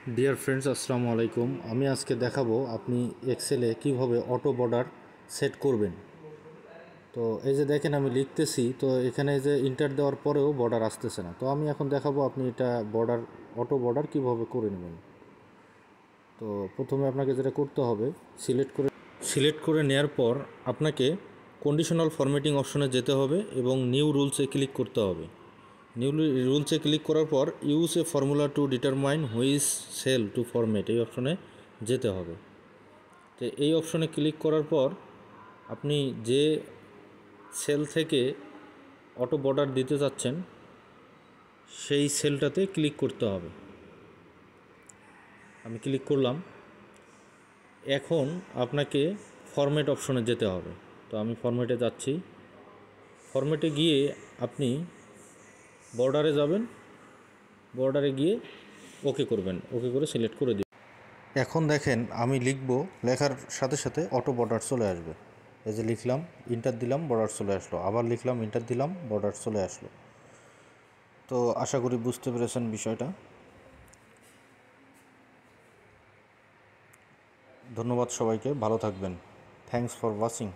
Dear friends, আসসালামু আলাইকুম। আমি আজকে দেখাবো আপনি এক্সেলে কিভাবে অটো বর্ডার সেট করবেন। তো এই যে দেখেন আমি লিখতেছি, তো এখানে যে ইন্টার দেওয়ার পরেও বর্ডার আসতেছে না। তো আমি এখন দেখাবো আপনি এটা অটো বর্ডার কিভাবে করে নেবেন। তো প্রথমে আপনাকে যেটা করতে হবে, সিলেক্ট করে নেওয়ার পর আপনাকে কন্ডিশনাল ফরম্যাটিং অপশনে যেতে হবে এবং নিউ রুলসে ক্লিক করতে হবে। নিউ রুলসে ক্লিক করার পর use a formula to determine which cell to format, এই অপশনে যেতে হবে। তো এই অপশনে ক্লিক করার পর আপনি যে সেল থেকে অটো বর্ডার দিতে চাচ্ছেন সেই সেলটাতে ক্লিক করতে হবে। আমি ক্লিক করলাম। এখন আপনাকে ফরম্যাট অপশনে যেতে হবে। তো আমি ফরম্যাটে যাচ্ছি। ফরম্যাটে গিয়ে আপনি বর্ডারে যাবেন, বর্ডারে গিয়ে ওকে করবেন, ওকে করে সিলেক্ট করে দিবেন। এখন দেখেন আমি লিখব, লেখার সাথে সাথে অটো বর্ডার চলে আসবে। এই যে লিখলাম, ইন্টার দিলাম, বর্ডার চলে আসলো, আবার লিখলাম, ইন্টার দিলাম, বর্ডার চলে আসলো। তো আশা করি বুঝতে পেরেছেন বিষয়টা। ধন্যবাদ সবাইকে, ভালো থাকবেন। Thanks for watching.